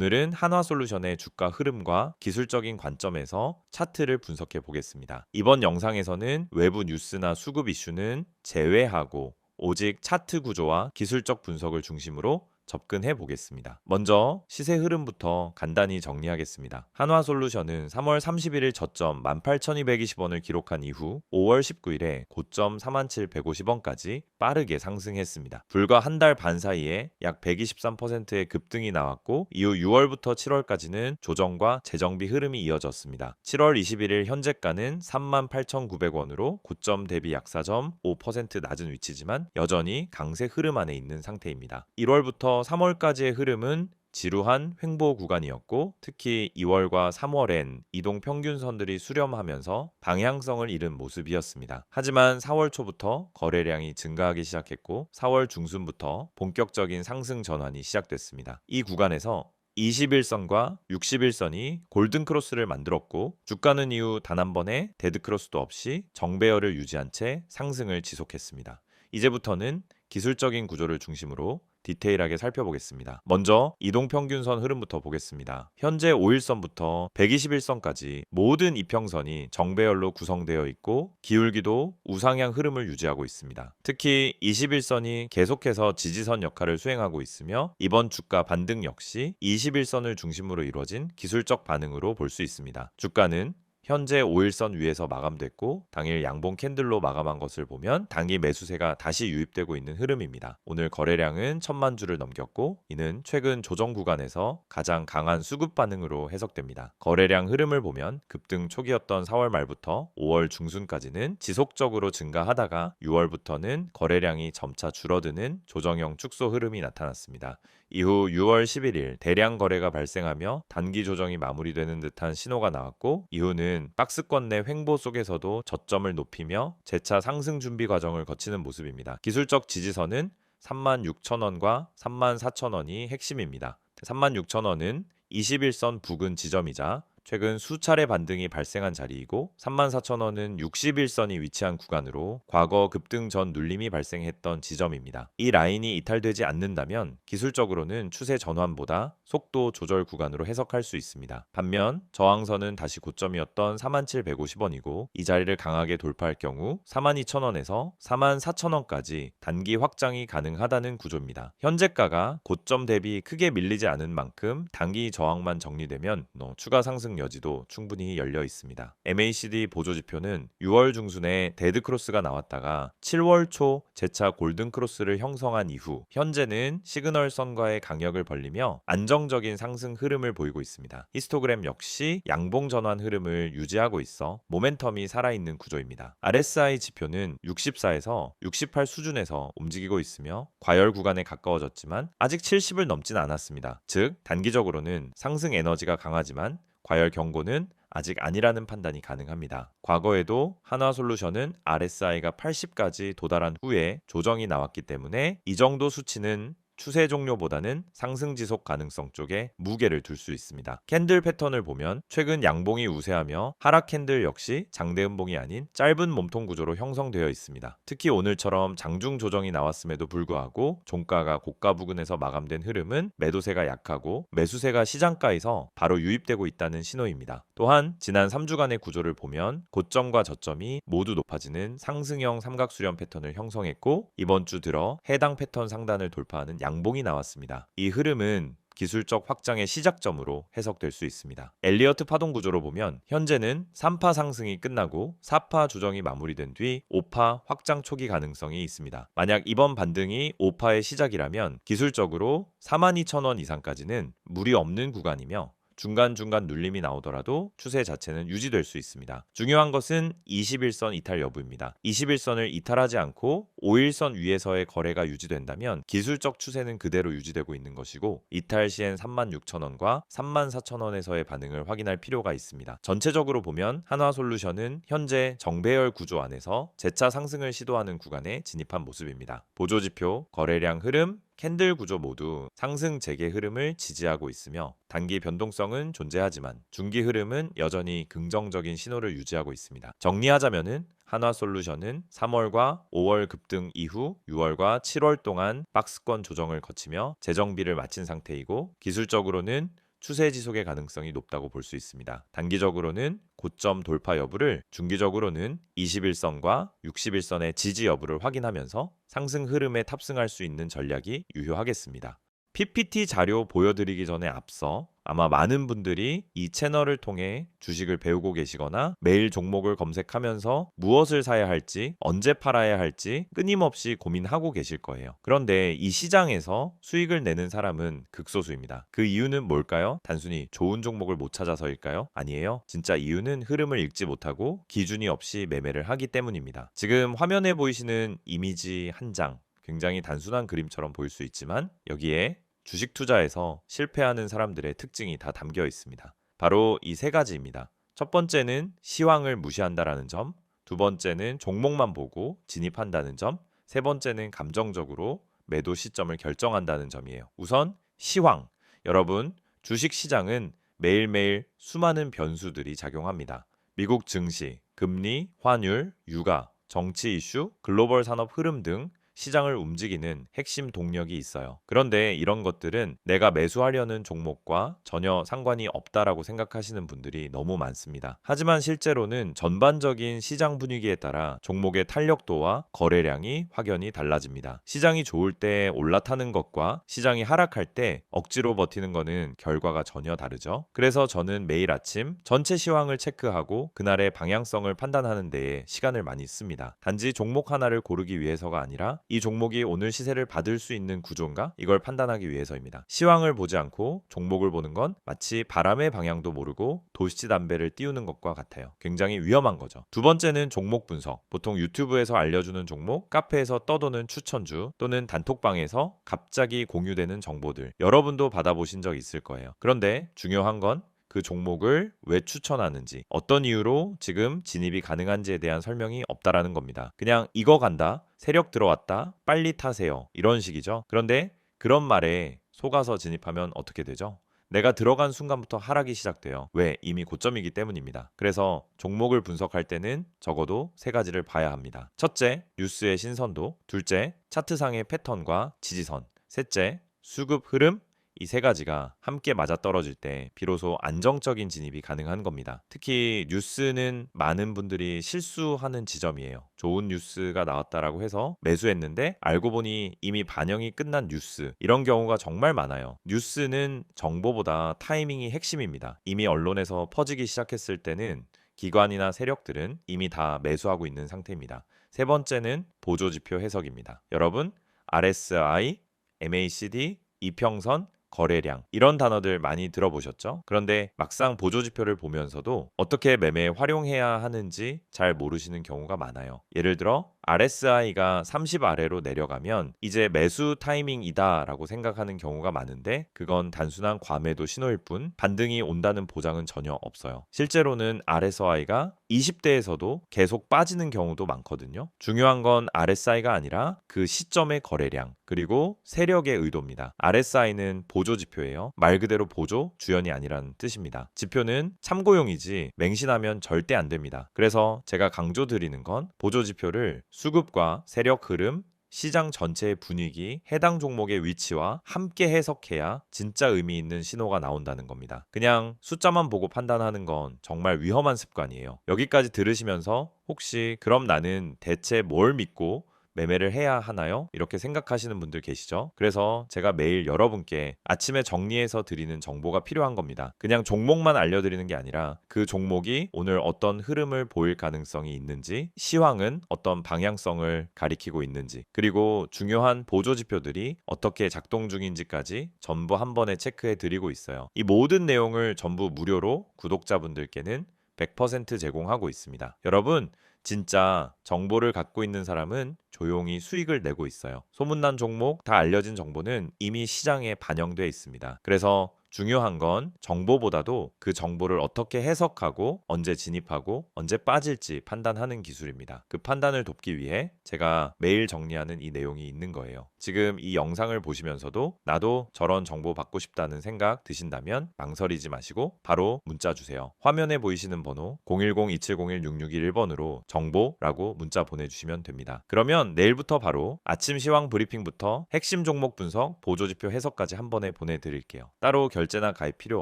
오늘은 한화솔루션의 주가 흐름과 기술적인 관점에서 차트를 분석해 보겠습니다. 이번 영상에서는 외부 뉴스나 수급 이슈는 제외하고 오직 차트 구조와 기술적 분석을 중심으로 접근해 보겠습니다. 먼저 시세 흐름부터 간단히 정리하겠습니다. 한화솔루션은 3월 31일 저점 18,220원을 기록한 이후 5월 19일에 고점 47,150원까지 빠르게 상승했습니다. 불과 한 달 반 사이에 약 123%의 급등이 나왔고 이후 6월부터 7월까지는 조정과 재정비 흐름이 이어졌습니다. 7월 21일 현재가는 38,900원으로 고점 대비 약 4.5% 낮은 위치지만 여전히 강세 흐름 안에 있는 상태입니다. 1월부터 3월까지의 흐름은 지루한 횡보 구간이었고 특히 2월과 3월엔 이동 평균선들이 수렴하면서 방향성을 잃은 모습이었습니다. 하지만 4월 초부터 거래량이 증가하기 시작했고 4월 중순부터 본격적인 상승 전환이 시작됐습니다. 이 구간에서 21선과 61선이 골든크로스를 만들었고 주가는 이후 단 한 번의 데드크로스도 없이 정배열을 유지한 채 상승을 지속했습니다. 이제부터는 기술적인 구조를 중심으로 디테일하게 살펴보겠습니다. 먼저 이동평균선 흐름부터 보겠습니다. 현재 5일선부터 121선까지 모든 이평선이 정배열로 구성되어 있고 기울기도 우상향 흐름을 유지하고 있습니다. 특히 21선이 계속해서 지지선 역할을 수행하고 있으며 이번 주가 반등 역시 21선을 중심으로 이루어진 기술적 반응으로 볼 수 있습니다. 주가는 현재 5일선 위에서 마감됐고 당일 양봉 캔들로 마감한 것을 보면 단기 매수세가 다시 유입되고 있는 흐름입니다. 오늘 거래량은 1,000만 주를 넘겼고 이는 최근 조정 구간에서 가장 강한 수급 반응으로 해석됩니다. 거래량 흐름을 보면 급등 초기였던 4월 말부터 5월 중순까지는 지속적으로 증가하다가 6월부터는 거래량이 점차 줄어드는 조정형 축소 흐름이 나타났습니다. 이후 6월 11일 대량 거래가 발생하며 단기 조정이 마무리되는 듯한 신호가 나왔고 이후는 박스권 내 횡보 속에서도 저점을 높이며 재차 상승 준비 과정을 거치는 모습입니다. 기술적 지지선은 36,000원과 34,000원이 핵심입니다. 36,000원은 21선 부근 지점이자 최근 수차례 반등이 발생한 자리이고 34,000원은 61선이 위치한 구간으로 과거 급등 전 눌림이 발생했던 지점입니다. 이 라인이 이탈되지 않는다면 기술적으로는 추세 전환보다 속도 조절 구간으로 해석할 수 있습니다. 반면 저항선은 다시 고점이었던 47,150원이고 이 자리를 강하게 돌파할 경우 42,000원에서 44,000원까지 단기 확장이 가능하다는 구조입니다. 현재가가 고점 대비 크게 밀리지 않은 만큼 단기 저항만 정리되면 추가 상승 여지도 충분히 열려 있습니다. MACD 보조지표는 6월 중순에 데드크로스가 나왔다가 7월 초 재차 골든크로스를 형성한 이후 현재는 시그널선과의 간격을 벌리며 안정적인 상승 흐름을 보이고 있습니다. 히스토그램 역시 양봉 전환 흐름을 유지하고 있어 모멘텀이 살아있는 구조입니다. RSI 지표는 64에서 68 수준에서 움직이고 있으며 과열 구간에 가까워졌지만 아직 70을 넘진 않았습니다. 즉 단기적으로는 상승 에너지가 강하지만 과열 경고는 아직 아니라는 판단이 가능합니다. 과거에도 한화솔루션은 RSI가 80까지 도달한 후에 조정이 나왔기 때문에 이 정도 수치는 추세 종료보다는 상승 지속 가능성 쪽에 무게를 둘 수 있습니다. 캔들 패턴을 보면 최근 양봉이 우세하며 하락 캔들 역시 장대음봉이 아닌 짧은 몸통 구조로 형성되어 있습니다. 특히 오늘처럼 장중 조정이 나왔음에도 불구하고 종가가 고가 부근에서 마감된 흐름은 매도세가 약하고 매수세가 시장가에서 바로 유입되고 있다는 신호입니다. 또한 지난 3주간의 구조를 보면 고점과 저점이 모두 높아지는 상승형 삼각수렴 패턴을 형성했고 이번 주 들어 해당 패턴 상단을 돌파하는 양봉이 나왔습니다. 이 흐름은 기술적 확장의 시작점으로 해석될 수 있습니다. 엘리어트 파동 구조로 보면 현재는 3파 상승이 끝나고 4파 조정이 마무리된 뒤 5파 확장 초기 가능성이 있습니다. 만약 이번 반등이 5파의 시작이라면 기술적으로 42,000원 이상까지는 무리 없는 구간이며 중간중간 눌림이 나오더라도 추세 자체는 유지될 수 있습니다. 중요한 것은 21선 이탈 여부입니다. 21선을 이탈하지 않고 5일선 위에서의 거래가 유지된다면 기술적 추세는 그대로 유지되고 있는 것이고 이탈 시엔 36,000원과 34,000원에서의 반응을 확인할 필요가 있습니다. 전체적으로 보면 한화솔루션은 현재 정배열 구조 안에서 재차 상승을 시도하는 구간에 진입한 모습입니다. 보조지표, 거래량 흐름, 캔들 구조 모두 상승 재개 흐름을 지지하고 있으며 단기 변동성은 존재하지만 중기 흐름은 여전히 긍정적인 신호를 유지하고 있습니다. 정리하자면은 한화솔루션은 3월과 5월 급등 이후 6월과 7월 동안 박스권 조정을 거치며 재정비를 마친 상태이고 기술적으로는 추세 지속의 가능성이 높다고 볼 수 있습니다. 단기적으로는 고점 돌파 여부를, 중기적으로는 21선과 61선의 지지 여부를 확인하면서 상승 흐름에 탑승할 수 있는 전략이 유효하겠습니다. PPT 자료 보여드리기 전에 앞서 아마 많은 분들이 이 채널을 통해 주식을 배우고 계시거나 매일 종목을 검색하면서 무엇을 사야 할지, 언제 팔아야 할지 끊임없이 고민하고 계실 거예요. 그런데 이 시장에서 수익을 내는 사람은 극소수입니다. 그 이유는 뭘까요? 단순히 좋은 종목을 못 찾아서일까요? 아니에요. 진짜 이유는 흐름을 읽지 못하고 기준이 없이 매매를 하기 때문입니다. 지금 화면에 보이시는 이미지 한 장, 굉장히 단순한 그림처럼 보일 수 있지만 여기에 주식 투자에서 실패하는 사람들의 특징이 다 담겨 있습니다. 바로 이 세 가지입니다. 첫 번째는 시황을 무시한다라는 점, 두 번째는 종목만 보고 진입한다는 점, 세 번째는 감정적으로 매도 시점을 결정한다는 점이에요. 우선 시황. 여러분, 주식 시장은 매일매일 수많은 변수들이 작용합니다. 미국 증시, 금리, 환율, 유가, 정치 이슈, 글로벌 산업 흐름 등 시장을 움직이는 핵심 동력이 있어요. 그런데 이런 것들은 내가 매수하려는 종목과 전혀 상관이 없다라고 생각하시는 분들이 너무 많습니다. 하지만 실제로는 전반적인 시장 분위기에 따라 종목의 탄력도와 거래량이 확연히 달라집니다. 시장이 좋을 때 올라타는 것과 시장이 하락할 때 억지로 버티는 것은 결과가 전혀 다르죠. 그래서 저는 매일 아침 전체 시황을 체크하고 그날의 방향성을 판단하는 데에 시간을 많이 씁니다. 단지 종목 하나를 고르기 위해서가 아니라 이 종목이 오늘 시세를 받을 수 있는 구조인가? 이걸 판단하기 위해서입니다. 시황을 보지 않고 종목을 보는 건 마치 바람의 방향도 모르고 도시담배를 띄우는 것과 같아요. 굉장히 위험한 거죠. 두 번째는 종목 분석. 보통 유튜브에서 알려주는 종목, 카페에서 떠도는 추천주 또는 단톡방에서 갑자기 공유되는 정보들. 여러분도 받아보신 적 있을 거예요. 그런데 중요한 건 그 종목을 왜 추천하는지, 어떤 이유로 지금 진입이 가능한지에 대한 설명이 없다라는 겁니다. 그냥 이거 간다, 세력 들어왔다, 빨리 타세요. 이런 식이죠. 그런데 그런 말에 속아서 진입하면 어떻게 되죠? 내가 들어간 순간부터 하락이 시작돼요. 왜? 이미 고점이기 때문입니다. 그래서 종목을 분석할 때는 적어도 세 가지를 봐야 합니다. 첫째, 뉴스의 신선도. 둘째, 차트상의 패턴과 지지선. 셋째, 수급 흐름. 이 세 가지가 함께 맞아떨어질 때 비로소 안정적인 진입이 가능한 겁니다. 특히 뉴스는 많은 분들이 실수하는 지점이에요. 좋은 뉴스가 나왔다라고 해서 매수했는데 알고 보니 이미 반영이 끝난 뉴스, 이런 경우가 정말 많아요. 뉴스는 정보보다 타이밍이 핵심입니다. 이미 언론에서 퍼지기 시작했을 때는 기관이나 세력들은 이미 다 매수하고 있는 상태입니다. 세 번째는 보조지표 해석입니다. 여러분, RSI, MACD, 이평선, 거래량, 이런 단어들 많이 들어보셨죠? 그런데 막상 보조지표를 보면서도 어떻게 매매에 활용해야 하는지 잘 모르시는 경우가 많아요. 예를 들어 RSI가 30 아래로 내려가면 이제 매수 타이밍이다 라고 생각하는 경우가 많은데, 그건 단순한 과매도 신호일 뿐 반등이 온다는 보장은 전혀 없어요. 실제로는 RSI가 20대에서도 계속 빠지는 경우도 많거든요. 중요한 건 RSI가 아니라 그 시점의 거래량, 그리고 세력의 의도입니다. RSI는 보조지표예요. 말 그대로 보조, 주연이 아니라는 뜻입니다. 지표는 참고용이지 맹신하면 절대 안 됩니다. 그래서 제가 강조드리는 건 보조지표를 수급과 세력 흐름, 시장 전체의 분위기, 해당 종목의 위치와 함께 해석해야 진짜 의미 있는 신호가 나온다는 겁니다. 그냥 숫자만 보고 판단하는 건 정말 위험한 습관이에요. 여기까지 들으시면서 혹시 그럼 나는 대체 뭘 믿고 매매를 해야 하나요? 이렇게 생각하시는 분들 계시죠? 그래서 제가 매일 여러분께 아침에 정리해서 드리는 정보가 필요한 겁니다. 그냥 종목만 알려드리는 게 아니라 그 종목이 오늘 어떤 흐름을 보일 가능성이 있는지, 시황은 어떤 방향성을 가리키고 있는지, 그리고 중요한 보조지표들이 어떻게 작동 중인지까지 전부 한 번에 체크해 드리고 있어요. 이 모든 내용을 전부 무료로 구독자분들께는 100% 제공하고 있습니다. 여러분, 진짜 정보를 갖고 있는 사람은 조용히 수익을 내고 있어요. 소문난 종목, 다 알려진 정보는 이미 시장에 반영돼 있습니다. 그래서 중요한 건 정보보다도 그 정보를 어떻게 해석하고 언제 진입하고 언제 빠질지 판단하는 기술입니다. 그 판단을 돕기 위해 제가 매일 정리하는 이 내용이 있는 거예요. 지금 이 영상을 보시면서도 나도 저런 정보 받고 싶다는 생각 드신다면 망설이지 마시고 바로 문자 주세요. 화면에 보이시는 번호 010-2701-6621번으로 정보라고 문자 보내주시면 됩니다. 그러면 내일부터 바로 아침 시황 브리핑부터 핵심 종목 분석, 보조지표 해석까지 한 번에 보내드릴게요. 따로 결제나 가입 필요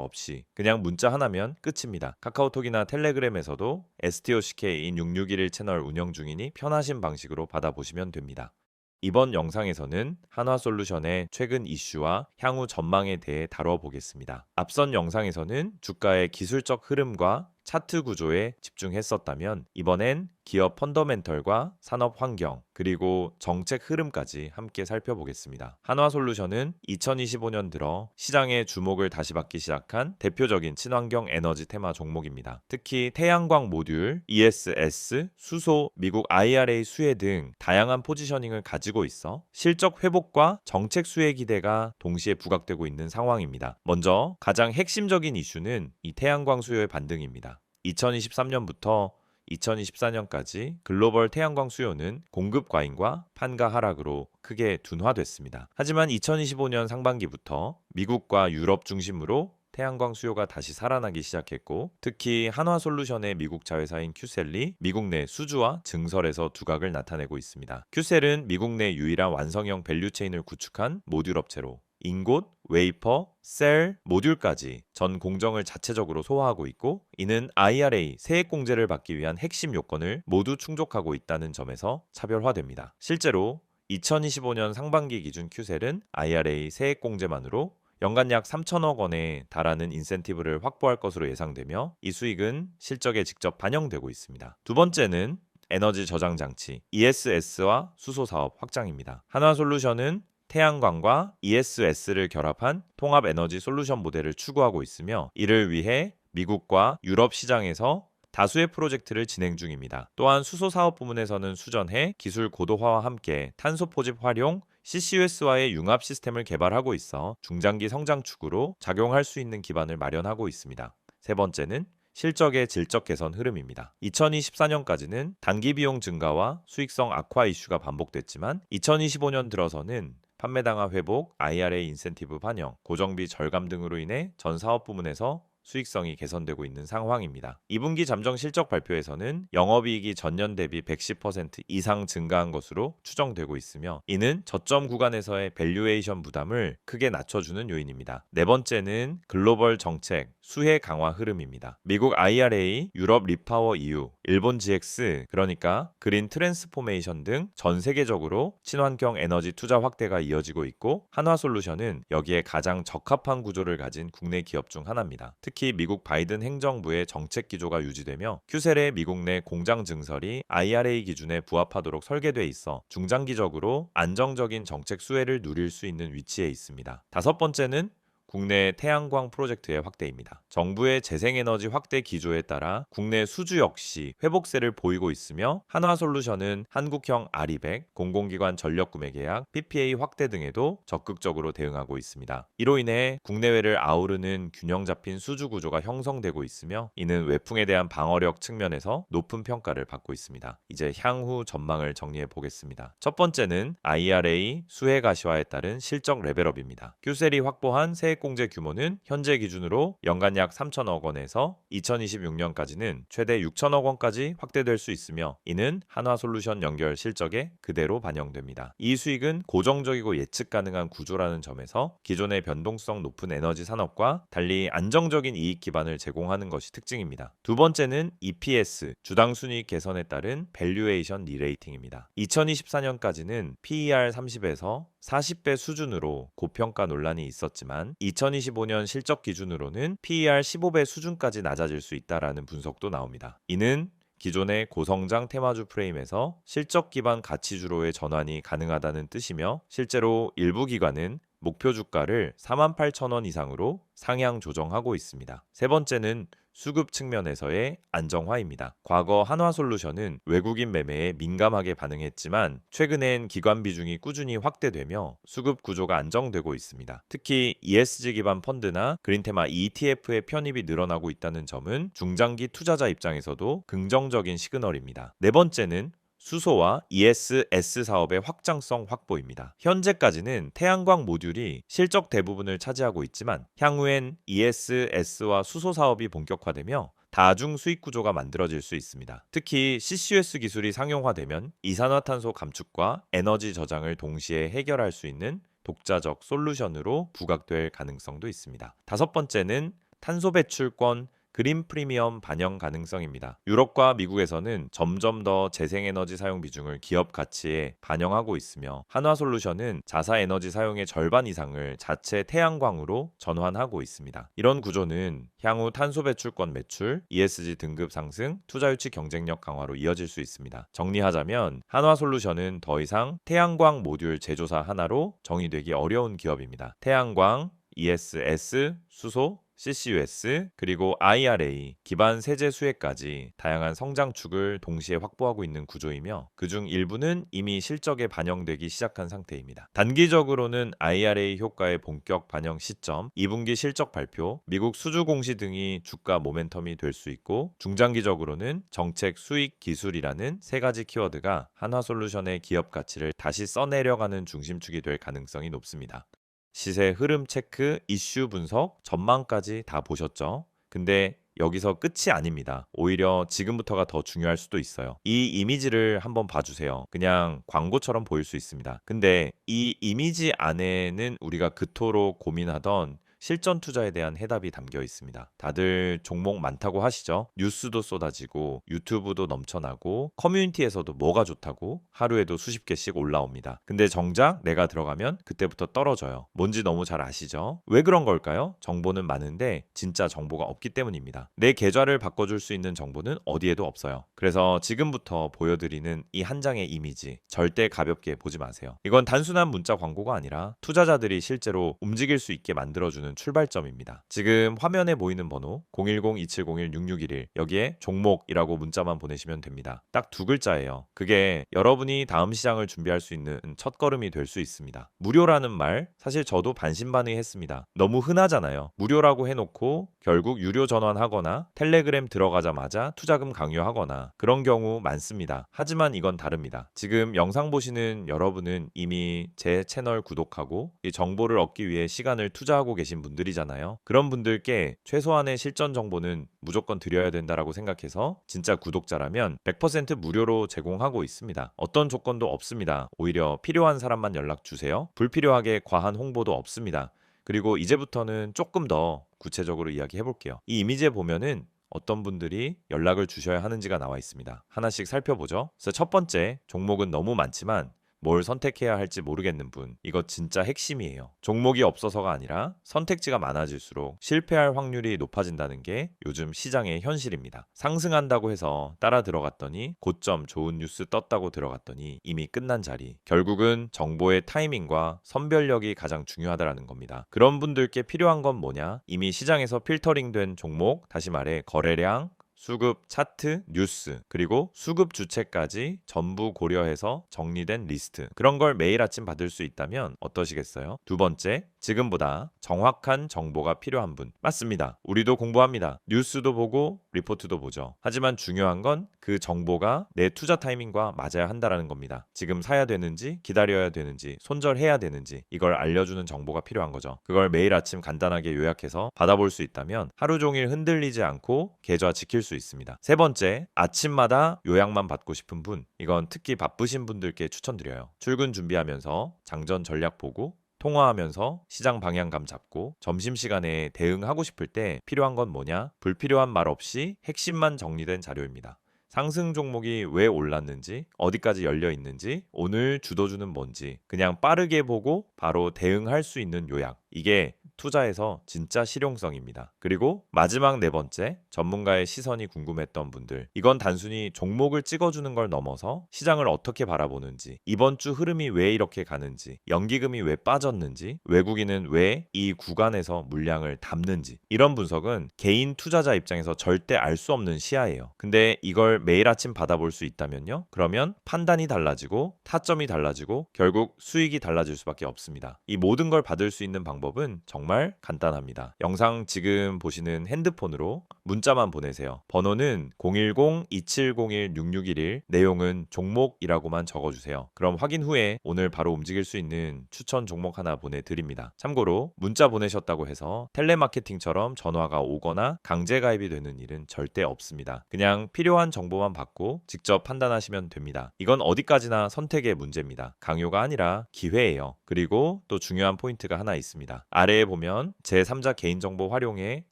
없이 그냥 문자 하나면 끝입니다. 카카오톡이나 텔레그램에서도 STOCK인 6611 채널 운영 중이니 편하신 방식으로 받아보시면 됩니다. 이번 영상에서는 한화솔루션의 최근 이슈와 향후 전망에 대해 다뤄보겠습니다. 앞선 영상에서는 주가의 기술적 흐름과 차트 구조에 집중했었다면 이번엔 기업 펀더멘털과 산업 환경 그리고 정책 흐름까지 함께 살펴보겠습니다. 한화솔루션은 2025년 들어 시장의 주목을 다시 받기 시작한 대표적인 친환경 에너지 테마 종목입니다. 특히 태양광 모듈, ESS, 수소, 미국 IRA 수혜 등 다양한 포지셔닝을 가지고 있어 실적 회복과 정책 수혜 기대가 동시에 부각되고 있는 상황입니다. 먼저 가장 핵심적인 이슈는 이 태양광 수요의 반등입니다. 2023년부터 2024년까지 글로벌 태양광 수요는 공급 과잉과 판가 하락으로 크게 둔화됐습니다. 하지만 2025년 상반기부터 미국과 유럽 중심으로 태양광 수요가 다시 살아나기 시작했고 특히 한화솔루션의 미국 자회사인 큐셀이 미국 내 수주와 증설에서 두각을 나타내고 있습니다. 큐셀은 미국 내 유일한 완성형 밸류체인을 구축한 모듈 업체로 인곳, 웨이퍼, 셀, 모듈까지 전 공정을 자체적으로 소화하고 있고 이는 IRA 세액공제를 받기 위한 핵심 요건을 모두 충족하고 있다는 점에서 차별화됩니다. 실제로 2025년 상반기 기준 큐셀은 IRA 세액공제만으로 연간 약 3천억 원에 달하는 인센티브를 확보할 것으로 예상되며 이 수익은 실적에 직접 반영되고 있습니다. 두 번째는 에너지 저장 장치 ESS와 수소 사업 확장입니다. 한화솔루션은 태양광과 ESS를 결합한 통합 에너지 솔루션 모델을 추구하고 있으며 이를 위해 미국과 유럽 시장에서 다수의 프로젝트를 진행 중입니다. 또한 수소 사업 부문에서는 수전해 기술 고도화와 함께 탄소 포집 활용, CCUS와의 융합 시스템을 개발하고 있어 중장기 성장 축으로 작용할 수 있는 기반을 마련하고 있습니다. 세 번째는 실적의 질적 개선 흐름입니다. 2024년까지는 단기 비용 증가와 수익성 악화 이슈가 반복됐지만 2025년 들어서는 판매 당화 회복, IRA 인센티브 반영, 고정비 절감 등으로 인해 전 사업 부문에서 수익성이 개선되고 있는 상황입니다. 2분기 잠정 실적 발표에서는 영업이익이 전년 대비 110% 이상 증가한 것으로 추정되고 있으며 이는 저점 구간에서의 밸류에이션 부담을 크게 낮춰주는 요인입니다. 네 번째는 글로벌 정책, 수혜 강화 흐름입니다. 미국 IRA, 유럽 리파워 EU, 일본 GX, 그러니까 그린 트랜스포메이션 등 전 세계적으로 친환경 에너지 투자 확대가 이어지고 있고 한화솔루션은 여기에 가장 적합한 구조를 가진 국내 기업 중 하나입니다. 특히 미국 바이든 행정부의 정책 기조가 유지되며 큐셀의 미국 내 공장 증설이 IRA 기준에 부합하도록 설계돼 있어 중장기적으로 안정적인 정책 수혜를 누릴 수 있는 위치에 있습니다. 다섯 번째는 국내 태양광 프로젝트의 확대입니다. 정부의 재생에너지 확대 기조에 따라 국내 수주 역시 회복세를 보이고 있으며 한화솔루션은 한국형 아리백, 공공기관 전력구매 계약, PPA 확대 등에도 적극적으로 대응하고 있습니다. 이로 인해 국내외를 아우르는 균형 잡힌 수주 구조가 형성되고 있으며 이는 외풍에 대한 방어력 측면에서 높은 평가를 받고 있습니다. 이제 향후 전망을 정리해 보겠습니다. 첫 번째는 IRA 수혜 가시화에 따른 실적 레벨업입니다. 큐셀이 확보한 세액 공제 규모는 현재 기준으로 연간 약 3천억 원에서 2026년까지는 최대 6천억 원까지 확대될 수 있으며 이는 한화솔루션 연결 실적에 그대로 반영됩니다. 이 수익은 고정적이고 예측 가능한 구조라는 점에서 기존의 변동성 높은 에너지 산업과 달리 안정적인 이익 기반을 제공하는 것이 특징입니다. 두 번째는 EPS, 주당 순이익 개선에 따른 밸류에이션 리레이팅입니다. 2024년까지는 PER 30에서 40배 수준으로 고평가 논란이 있었지만 2025년 실적 기준으로는 PER 15배 수준까지 낮아질 수 있다라는 분석도 나옵니다. 이는 기존의 고성장 테마주 프레임에서 실적 기반 가치주로의 전환이 가능하다는 뜻이며 실제로 일부 기관은 목표 주가를 48,000원 이상으로 상향 조정하고 있습니다. 세 번째는 수급 측면에서의 안정화입니다. 과거 한화솔루션은 외국인 매매에 민감하게 반응했지만 최근엔 기관 비중이 꾸준히 확대되며 수급 구조가 안정되고 있습니다. 특히 ESG 기반 펀드나 그린테마 ETF의 편입이 늘어나고 있다는 점은 중장기 투자자 입장에서도 긍정적인 시그널입니다. 네 번째는 수소와 ESS 사업의 확장성 확보입니다. 현재까지는 태양광 모듈이 실적 대부분을 차지하고 있지만 향후엔 ESS와 수소 사업이 본격화되며 다중 수익 구조가 만들어질 수 있습니다. 특히 CCUS 기술이 상용화되면 이산화탄소 감축과 에너지 저장을 동시에 해결할 수 있는 독자적 솔루션으로 부각될 가능성도 있습니다. 다섯 번째는 탄소 배출권 그린 프리미엄 반영 가능성입니다. 유럽과 미국에서는 점점 더 재생에너지 사용 비중을 기업 가치에 반영하고 있으며 한화솔루션은 자사에너지 사용의 절반 이상을 자체 태양광으로 전환하고 있습니다. 이런 구조는 향후 탄소 배출권 매출, ESG 등급 상승, 투자 유치 경쟁력 강화로 이어질 수 있습니다. 정리하자면 한화솔루션은 더 이상 태양광 모듈 제조사 하나로 정의되기 어려운 기업입니다. 태양광, ESS, 수소, CCUS, 그리고 IRA, 기반 세제 수혜까지 다양한 성장축을 동시에 확보하고 있는 구조이며 그중 일부는 이미 실적에 반영되기 시작한 상태입니다. 단기적으로는 IRA 효과의 본격 반영 시점, 2분기 실적 발표, 미국 수주 공시 등이 주가 모멘텀이 될 수 있고 중장기적으로는 정책, 수익, 기술이라는 세 가지 키워드가 한화솔루션의 기업 가치를 다시 써내려가는 중심축이 될 가능성이 높습니다. 시세 흐름 체크, 이슈 분석, 전망까지 다 보셨죠? 근데 여기서 끝이 아닙니다. 오히려 지금부터가 더 중요할 수도 있어요. 이 이미지를 한번 봐주세요. 그냥 광고처럼 보일 수 있습니다. 근데 이 이미지 안에는 우리가 그토록 고민하던 실전 투자에 대한 해답이 담겨 있습니다. 다들 종목 많다고 하시죠? 뉴스도 쏟아지고 유튜브도 넘쳐나고 커뮤니티에서도 뭐가 좋다고 하루에도 수십 개씩 올라옵니다. 근데 정작 내가 들어가면 그때부터 떨어져요. 뭔지 너무 잘 아시죠? 왜 그런 걸까요? 정보는 많은데 진짜 정보가 없기 때문입니다. 내 계좌를 바꿔줄 수 있는 정보는 어디에도 없어요. 그래서 지금부터 보여드리는 이 한 장의 이미지 절대 가볍게 보지 마세요. 이건 단순한 문자 광고가 아니라 투자자들이 실제로 움직일 수 있게 만들어주는 출발점입니다. 지금 화면에 보이는 번호 010-2701-6611 여기에 종목이라고 문자만 보내시면 됩니다. 딱 두 글자예요. 그게 여러분이 다음 시장을 준비할 수 있는 첫걸음이 될 수 있습니다. 무료라는 말 사실 저도 반신반의했습니다. 너무 흔하잖아요. 무료라고 해놓고 결국 유료 전환하거나 텔레그램 들어가자마자 투자금 강요하거나 그런 경우 많습니다. 하지만 이건 다릅니다. 지금 영상 보시는 여러분은 이미 제 채널 구독하고 이 정보를 얻기 위해 시간을 투자하고 계신 분들이잖아요. 그런 분들께 최소한의 실전 정보는 무조건 드려야 된다라고 생각해서 진짜 구독자라면 100% 무료로 제공하고 있습니다. 어떤 조건도 없습니다. 오히려 필요한 사람만 연락 주세요. 불필요하게 과한 홍보도 없습니다. 그리고 이제부터는 조금 더 구체적으로 이야기해 볼게요. 이 이미지에 보면은 어떤 분들이 연락을 주셔야 하는지가 나와 있습니다. 하나씩 살펴보죠. 그래서 첫 번째, 종목은 너무 많지만 뭘 선택해야 할지 모르겠는 분, 이거 진짜 핵심이에요. 종목이 없어서가 아니라 선택지가 많아질수록 실패할 확률이 높아진다는 게 요즘 시장의 현실입니다. 상승한다고 해서 따라 들어갔더니 고점 좋은 뉴스 떴다고 들어갔더니 이미 끝난 자리. 결국은 정보의 타이밍과 선별력이 가장 중요하다는 겁니다. 그런 분들께 필요한 건 뭐냐? 이미 시장에서 필터링된 종목, 다시 말해 거래량, 수급 차트, 뉴스, 그리고 수급 주체까지 전부 고려해서 정리된 리스트. 그런 걸 매일 아침 받을 수 있다면 어떠시겠어요? 두 번째, 지금보다 정확한 정보가 필요한 분. 맞습니다. 우리도 공부합니다. 뉴스도 보고 리포트도 보죠. 하지만 중요한 건 그 정보가 내 투자 타이밍과 맞아야 한다는 겁니다. 지금 사야 되는지, 기다려야 되는지, 손절해야 되는지 이걸 알려주는 정보가 필요한 거죠. 그걸 매일 아침 간단하게 요약해서 받아볼 수 있다면 하루 종일 흔들리지 않고 계좌 지킬 수 있습니다. 세 번째, 아침마다 요약만 받고 싶은 분. 이건 특히 바쁘신 분들께 추천드려요. 출근 준비하면서 장전 전략 보고 통화하면서 시장 방향감 잡고 점심시간에 대응하고 싶을 때 필요한 건 뭐냐? 불필요한 말 없이 핵심만 정리된 자료입니다. 상승 종목이 왜 올랐는지, 어디까지 열려 있는지, 오늘 주도주는 뭔지 그냥 빠르게 보고 바로 대응할 수 있는 요약. 이게 투자에서 진짜 실용성입니다. 그리고 마지막 네 번째, 전문가의 시선이 궁금했던 분들. 이건 단순히 종목을 찍어주는 걸 넘어서 시장을 어떻게 바라보는지, 이번 주 흐름이 왜 이렇게 가는지, 연기금이 왜 빠졌는지, 외국인은 왜 이 구간에서 물량을 담는지, 이런 분석은 개인 투자자 입장에서 절대 알 수 없는 시야예요. 근데 이걸 매일 아침 받아볼 수 있다면요? 그러면 판단이 달라지고 타점이 달라지고 결국 수익이 달라질 수밖에 없습니다. 이 모든 걸 받을 수 있는 방법은 정말 정말 간단합니다. 영상 지금 보시는 핸드폰으로 문자만 보내세요. 번호는 010-2701-6611, 내용은 종목이라고만 적어주세요. 그럼 확인 후에 오늘 바로 움직일 수 있는 추천 종목 하나 보내드립니다. 참고로 문자 보내셨다고 해서 텔레마케팅처럼 전화가 오거나 강제 가입이 되는 일은 절대 없습니다. 그냥 필요한 정보만 받고 직접 판단하시면 됩니다. 이건 어디까지나 선택의 문제입니다. 강요가 아니라 기회예요. 그리고 또 중요한 포인트가 하나 있습니다. 아래에 보면 제3자 개인정보 활용에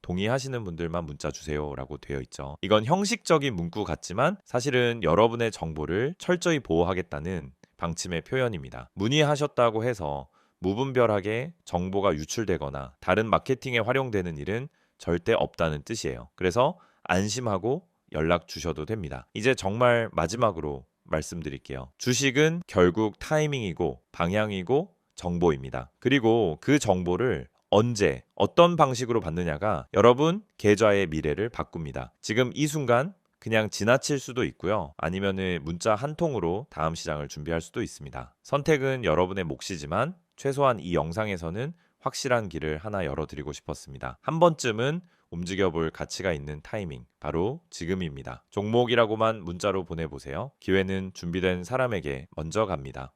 동의하시는 분들만 문자 주세요 라고 되어 있죠. 이건 형식적인 문구 같지만 사실은 여러분의 정보를 철저히 보호하겠다는 방침의 표현입니다. 문의하셨다고 해서 무분별하게 정보가 유출되거나 다른 마케팅에 활용되는 일은 절대 없다는 뜻이에요. 그래서 안심하고 연락 주셔도 됩니다. 이제 정말 마지막으로 말씀드릴게요. 주식은 결국 타이밍이고 방향이고 정보입니다. 그리고 그 정보를 언제, 어떤 방식으로 받느냐가 여러분 계좌의 미래를 바꿉니다. 지금 이 순간 그냥 지나칠 수도 있고요. 아니면은 문자 한 통으로 다음 시장을 준비할 수도 있습니다. 선택은 여러분의 몫이지만 최소한 이 영상에서는 확실한 길을 하나 열어드리고 싶었습니다. 한 번쯤은 움직여볼 가치가 있는 타이밍, 바로 지금입니다. 종목이라고만 문자로 보내보세요. 기회는 준비된 사람에게 먼저 갑니다.